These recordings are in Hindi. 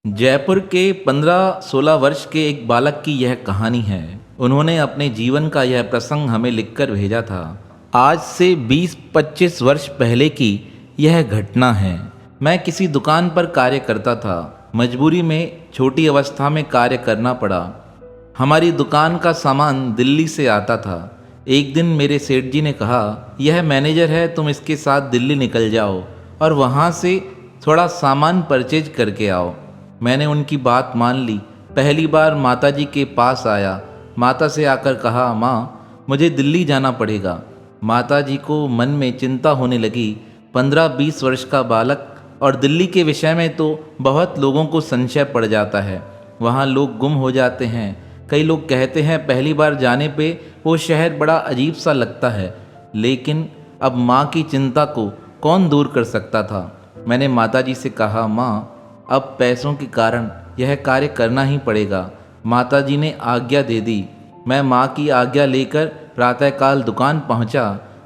जयपुर के 15-16 वर्ष के एक बालक की यह कहानी है। उन्होंने अपने जीवन का यह प्रसंग हमें लिखकर भेजा था। आज से 20-25 वर्ष पहले की यह घटना है। मैं किसी दुकान पर कार्य करता था। मजबूरी में छोटी अवस्था में कार्य करना पड़ा। हमारी दुकान का सामान दिल्ली से आता था। एक दिन मेरे सेठ जी ने कहा, यह मैनेजर है, तुम इसके साथ दिल्ली निकल जाओ और वहाँ से थोड़ा सामान परचेज करके आओ। मैंने उनकी बात मान ली। पहली बार माता जी के पास आया। माता से आकर कहा, माँ मुझे दिल्ली जाना पड़ेगा। माता जी को मन में चिंता होने लगी। 15-20 वर्ष का बालक और दिल्ली के विषय में तो बहुत लोगों को संशय पड़ जाता है। वहाँ लोग गुम हो जाते हैं। कई लोग कहते हैं पहली बार जाने पे वो शहर बड़ा अजीब सा लगता है। लेकिन अब माँ की चिंता को कौन दूर कर सकता था। मैंने माता जी से कहा, माँ अब पैसों के कारण यह कार्य करना ही पड़ेगा। माता जी ने आज्ञा दे दी। मैं माँ की आज्ञा लेकर प्रातःकाल दुकान पहुँचा।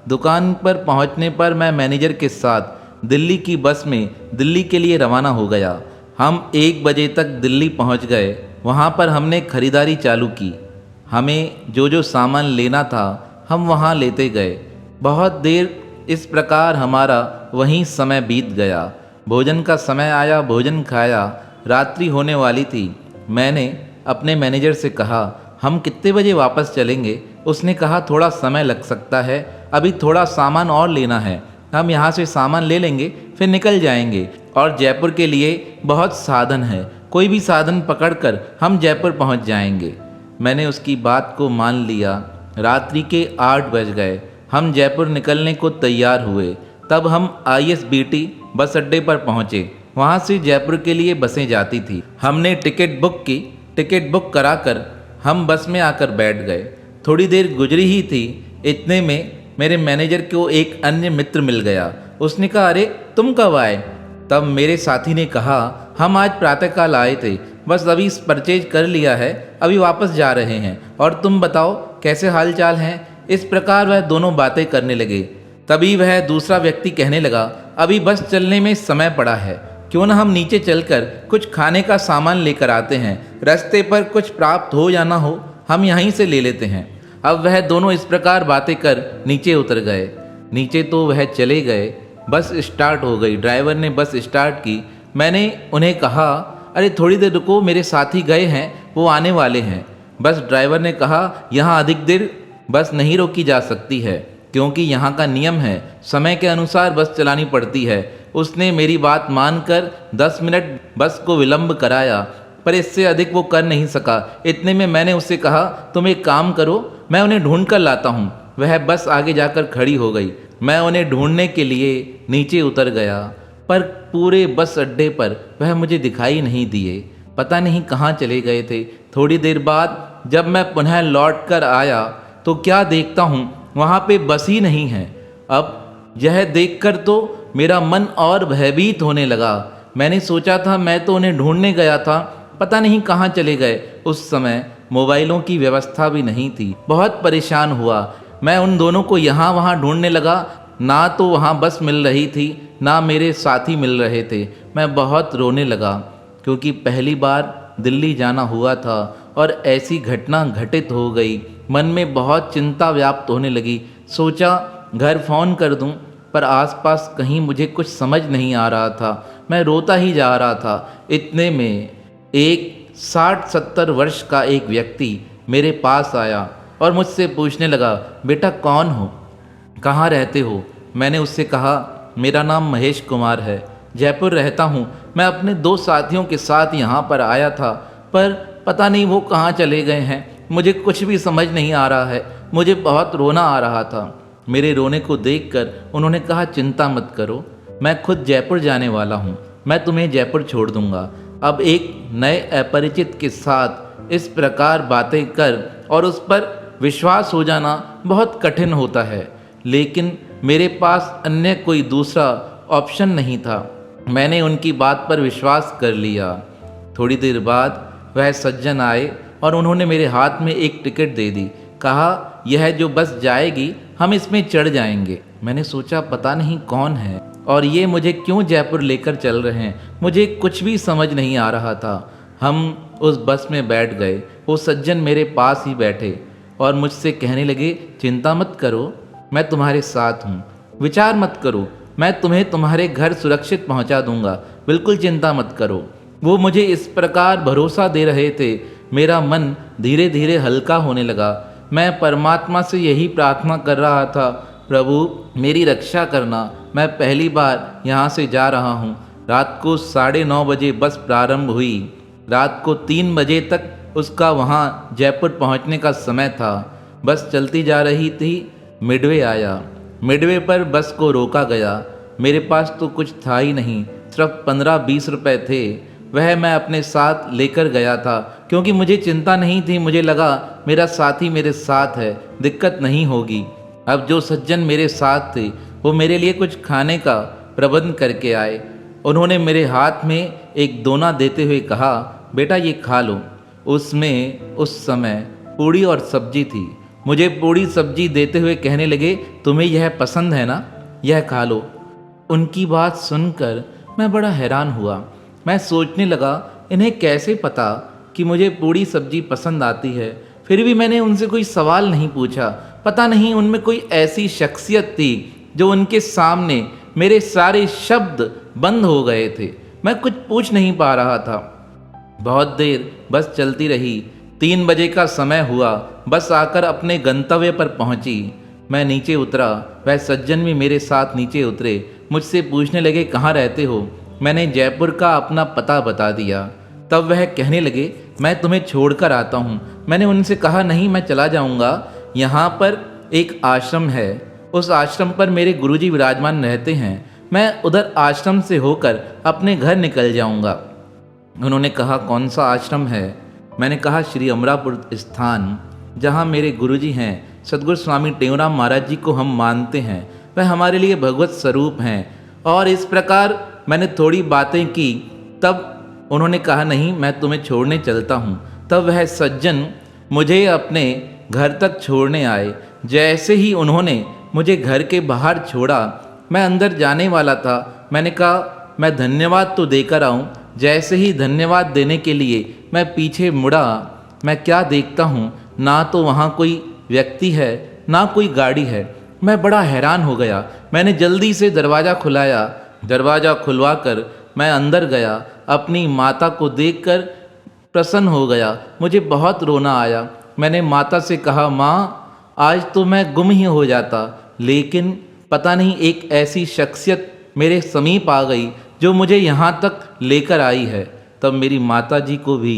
दुकान पर पहुँचने पर मैं मैनेजर के साथ दिल्ली की बस में दिल्ली के लिए रवाना हो गया। हम 1 बजे तक दिल्ली पहुँच गए। वहाँ पर हमने खरीदारी चालू की। हमें जो सामान लेना था हम वहाँ लेते गए। बहुत देर इस प्रकार हमारा वहीं समय बीत गया। भोजन का समय आया, भोजन खाया। रात्रि होने वाली थी। मैंने अपने मैनेजर से कहा, हम कितने बजे वापस चलेंगे। उसने कहा, थोड़ा समय लग सकता है, अभी थोड़ा सामान और लेना है। हम यहाँ से सामान ले लेंगे फिर निकल जाएंगे और जयपुर के लिए बहुत साधन है, कोई भी साधन पकड़कर हम जयपुर पहुँच जाएंगे। मैंने उसकी बात को मान लिया। रात्रि के 8 बज गए। हम जयपुर निकलने को तैयार हुए। तब हम ISBT बस अड्डे पर पहुँचे। वहाँ से जयपुर के लिए बसें जाती थी। हमने टिकट बुक की। टिकट बुक कराकर हम बस में आकर बैठ गए। थोड़ी देर गुजरी ही थी, इतने में मेरे मैनेजर को एक अन्य मित्र मिल गया। उसने कहा, अरे तुम कब आए। तब मेरे साथी ने कहा, हम आज प्रातःकाल आए थे, बस अभी परचेज कर लिया है, अभी वापस जा रहे हैं, और तुम बताओ कैसे हाल चाल हैं। इस प्रकार वह दोनों बातें करने लगे। तभी वह दूसरा व्यक्ति कहने लगा, अभी बस चलने में समय पड़ा है, क्यों ना हम नीचे चलकर कुछ खाने का सामान लेकर आते हैं, रास्ते पर कुछ प्राप्त हो या ना हो हम यहीं से ले लेते हैं। अब वह दोनों इस प्रकार बातें कर नीचे उतर गए। नीचे तो वह चले गए। बस स्टार्ट हो गई। ड्राइवर ने बस स्टार्ट की। मैंने उन्हें कहा, अरे थोड़ी देर रुको, मेरे साथी गए हैं, वो आने वाले हैं। बस ड्राइवर ने कहा, यहाँ अधिक देर बस नहीं रोकी जा सकती है, क्योंकि यहाँ का नियम है, समय के अनुसार बस चलानी पड़ती है। उसने मेरी बात मानकर 10 मिनट बस को विलंब कराया, पर इससे अधिक वो कर नहीं सका। इतने में मैंने उससे कहा, तुम एक काम करो, मैं उन्हें ढूंढ कर लाता हूँ। वह बस आगे जाकर खड़ी हो गई। मैं उन्हें ढूंढने के लिए नीचे उतर गया, पर पूरे बस अड्डे पर वह मुझे दिखाई नहीं दिए। पता नहीं कहाँ चले गए थे। थोड़ी देर बाद जब मैं पुनः लौट कर आया तो क्या देखता हूँ, वहाँ पे बस ही नहीं है। अब यह देखकर तो मेरा मन और भयभीत होने लगा। मैंने सोचा था मैं तो उन्हें ढूंढने गया था, पता नहीं कहाँ चले गए। उस समय मोबाइलों की व्यवस्था भी नहीं थी। बहुत परेशान हुआ। मैं उन दोनों को यहाँ वहाँ ढूंढने लगा। ना तो वहाँ बस मिल रही थी, ना मेरे साथी मिल रहे थे। मैं बहुत रोने लगा, क्योंकि पहली बार दिल्ली जाना हुआ था और ऐसी घटना घटित हो गई। मन में बहुत चिंता व्याप्त होने लगी। सोचा घर फ़ोन कर दूं, पर आसपास कहीं मुझे कुछ समझ नहीं आ रहा था। मैं रोता ही जा रहा था। इतने में एक 60-70 वर्ष का एक व्यक्ति मेरे पास आया और मुझसे पूछने लगा, बेटा कौन हो, कहाँ रहते हो। मैंने उससे कहा, मेरा नाम महेश कुमार है, जयपुर रहता हूँ। मैं अपने 2 साथियों के साथ यहाँ पर आया था, पर पता नहीं वो कहाँ चले गए हैं। मुझे कुछ भी समझ नहीं आ रहा है। मुझे बहुत रोना आ रहा था। मेरे रोने को देखकर उन्होंने कहा, चिंता मत करो, मैं खुद जयपुर जाने वाला हूँ, मैं तुम्हें जयपुर छोड़ दूँगा। अब एक नए अपरिचित के साथ इस प्रकार बातें कर और उस पर विश्वास हो जाना बहुत कठिन होता है, लेकिन मेरे पास अन्य कोई दूसरा ऑप्शन नहीं था। मैंने उनकी बात पर विश्वास कर लिया। थोड़ी देर बाद वह सज्जन आए और उन्होंने मेरे हाथ में एक टिकट दे दी। कहा, यह जो बस जाएगी हम इसमें चढ़ जाएंगे। मैंने सोचा पता नहीं कौन है, और ये मुझे क्यों जयपुर लेकर चल रहे हैं, मुझे कुछ भी समझ नहीं आ रहा था। हम उस बस में बैठ गए। वो सज्जन मेरे पास ही बैठे और मुझसे कहने लगे, चिंता मत करो, मैं तुम्हारे साथ हूँ, विचार मत करो, मैं तुम्हें तुम्हारे घर सुरक्षित पहुँचा दूँगा, बिल्कुल चिंता मत करो। वो मुझे इस प्रकार भरोसा दे रहे थे, मेरा मन धीरे धीरे हल्का होने लगा। मैं परमात्मा से यही प्रार्थना कर रहा था, प्रभु मेरी रक्षा करना, मैं पहली बार यहाँ से जा रहा हूँ। रात को 9:30 बजे बस प्रारंभ हुई। रात को 3 बजे तक उसका वहाँ जयपुर पहुँचने का समय था। बस चलती जा रही थी, मिडवे आया। मिडवे पर बस को रोका गया। मेरे पास तो कुछ था ही नहीं, सिर्फ 15-20 रुपए थे। वह मैं अपने साथ लेकर गया था, क्योंकि मुझे चिंता नहीं थी। मुझे लगा मेरा साथी मेरे साथ है, दिक्कत नहीं होगी। अब जो सज्जन मेरे साथ थे वो मेरे लिए कुछ खाने का प्रबंध करके आए। उन्होंने मेरे हाथ में एक दोना देते हुए कहा, बेटा ये खा लो। उसमें उस समय पूड़ी और सब्जी थी। मुझे पूड़ी सब्जी देते हुए कहने लगे, तुम्हें यह पसंद है ना, यह खा लो। उनकी बात सुनकर मैं बड़ा हैरान हुआ। मैं सोचने लगा, इन्हें कैसे पता कि मुझे पूड़ी सब्जी पसंद आती है। फिर भी मैंने उनसे कोई सवाल नहीं पूछा। पता नहीं उनमें कोई ऐसी शख्सियत थी जो उनके सामने मेरे सारे शब्द बंद हो गए थे। मैं कुछ पूछ नहीं पा रहा था। बहुत देर बस चलती रही। 3 बजे का समय हुआ। बस आकर अपने गंतव्य पर पहुंची। मैं नीचे उतरा, वह सज्जन भी मेरे साथ नीचे उतरे। मुझसे पूछने लगे, कहाँ रहते हो? मैंने जयपुर का अपना पता बता दिया। तब वह कहने लगे, मैं तुम्हें छोड़कर आता हूँ। मैंने उनसे कहा, नहीं मैं चला जाऊँगा, यहाँ पर एक आश्रम है, उस आश्रम पर मेरे गुरुजी विराजमान रहते हैं, मैं उधर आश्रम से होकर अपने घर निकल जाऊँगा। उन्होंने कहा, कौन सा आश्रम है? मैंने कहा, श्री अमरापुर स्थान, जहाँ मेरे गुरुजी हैं, सद्गुरु स्वामी टेऊराम महाराज जी को हम मानते हैं, वह हमारे लिए भगवत स्वरूप हैं। और इस प्रकार मैंने थोड़ी बातें की। तब उन्होंने कहा, नहीं मैं तुम्हें छोड़ने चलता हूँ। तब वह सज्जन मुझे अपने घर तक छोड़ने आए। जैसे ही उन्होंने मुझे घर के बाहर छोड़ा, मैं अंदर जाने वाला था। मैंने कहा, मैं धन्यवाद तो देकर आऊँ। जैसे ही धन्यवाद देने के लिए मैं पीछे मुड़ा, मैं क्या देखता हूँ, ना तो वहाँ कोई व्यक्ति है, ना कोई गाड़ी है। मैं बड़ा हैरान हो गया। मैंने जल्दी से दरवाज़ा खुलाया। दरवाज़ा खुलवाकर मैं अंदर गया। अपनी माता को देखकर प्रसन्न हो गया। मुझे बहुत रोना आया। मैंने माता से कहा, माँ आज तो मैं गुम ही हो जाता, लेकिन पता नहीं एक ऐसी शख्सियत मेरे समीप आ गई जो मुझे यहाँ तक लेकर आई है। तब मेरी माता जी को भी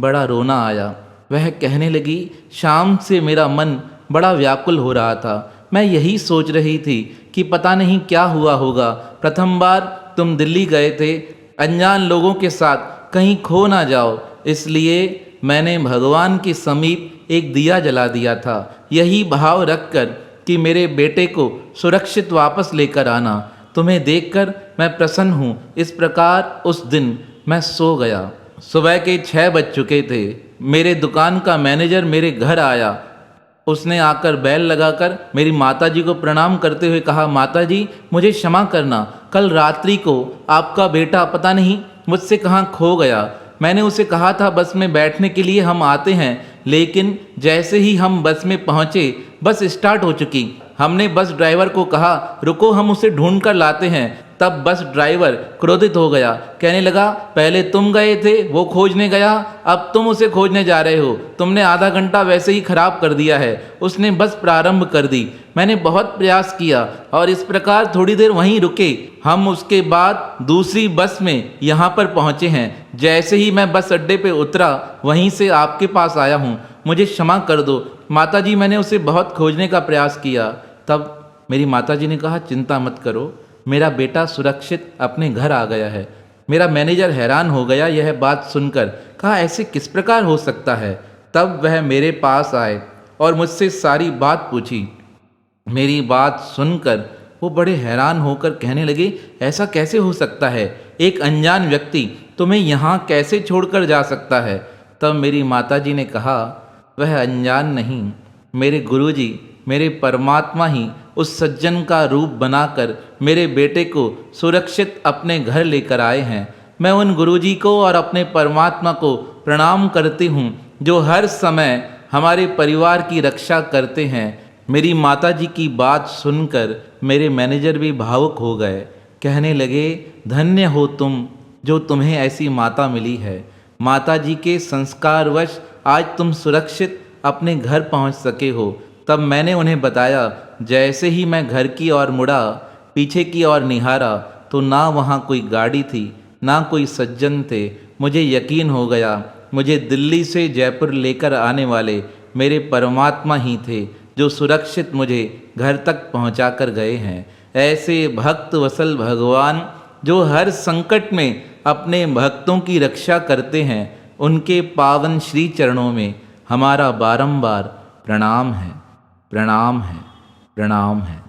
बड़ा रोना आया। वह कहने लगी, शाम से मेरा मन बड़ा व्याकुल हो रहा था। मैं यही सोच रही थी कि पता नहीं क्या हुआ होगा। प्रथम बार तुम दिल्ली गए थे, अनजान लोगों के साथ कहीं खो ना जाओ, इसलिए मैंने भगवान के समीप एक दिया जला दिया था, यही भाव रखकर कि मेरे बेटे को सुरक्षित वापस लेकर आना। तुम्हें देखकर मैं प्रसन्न हूँ। इस प्रकार उस दिन मैं सो गया। सुबह के 6 बज चुके थे। मेरे दुकान का मैनेजर मेरे घर आया। उसने आकर बैल लगाकर मेरी माताजी को प्रणाम करते हुए कहा, माताजी मुझे क्षमा करना, कल रात्रि को आपका बेटा पता नहीं मुझसे कहाँ खो गया। मैंने उसे कहा था बस में बैठने के लिए हम आते हैं, लेकिन जैसे ही हम बस में पहुँचे बस स्टार्ट हो चुकी। हमने बस ड्राइवर को कहा, रुको हम उसे ढूंढ कर लाते हैं। तब बस ड्राइवर क्रोधित हो गया, कहने लगा, पहले तुम गए थे, वो खोजने गया, अब तुम उसे खोजने जा रहे हो। तुमने आधा घंटा वैसे ही खराब कर दिया है। उसने बस प्रारंभ कर दी। मैंने बहुत प्रयास किया और इस प्रकार थोड़ी देर वहीं रुके। हम उसके बाद दूसरी बस में यहाँ पर पहुँचे हैं। जैसे ही मैं बस अड्डे पे उतरा, वहीं से आपके पास आया हूँ, मुझे क्षमा कर दो माताजी, मैंने उसे बहुत खोजने का प्रयास किया। तब मेरी माताजी ने कहा, चिंता मत करो, मेरा बेटा सुरक्षित अपने घर आ गया है। मेरा मैनेजर हैरान हो गया यह बात सुनकर। कहा, ऐसे किस प्रकार हो सकता है? तब वह मेरे पास आए और मुझसे सारी बात पूछी। मेरी बात सुनकर वो बड़े हैरान होकर कहने लगे, ऐसा कैसे हो सकता है? एक अनजान व्यक्ति तुम्हें यहाँ कैसे छोड़कर जा सकता है? तब मेरी माताजी ने कहा, वह अनजान नहीं, मेरे गुरुजी मेरे परमात्मा ही उस सज्जन का रूप बनाकर मेरे बेटे को सुरक्षित अपने घर लेकर आए हैं। मैं उन गुरुजी को और अपने परमात्मा को प्रणाम करती हूँ जो हर समय हमारे परिवार की रक्षा करते हैं। मेरी माताजी की बात सुनकर मेरे मैनेजर भी भावुक हो गए। कहने लगे, धन्य हो तुम जो तुम्हें ऐसी माता मिली है। माताजी के संस्कारवश आज तुम सुरक्षित अपने घर पहुंच सके हो। तब मैंने उन्हें बताया। जैसे ही मैं घर की ओर मुड़ा, पीछे की ओर निहारा तो ना वहाँ कोई गाड़ी थी, ना कोई सज्जन थे। मुझे यकीन हो गया मुझे दिल्ली से जयपुर लेकर आने वाले मेरे परमात्मा ही थे जो सुरक्षित मुझे घर तक पहुंचा कर गए हैं। ऐसे भक्त वसल भगवान जो हर संकट में अपने भक्तों की रक्षा करते हैं, उनके पावन श्री चरणों में हमारा बारंबार प्रणाम है, प्रणाम है, प्रणाम है।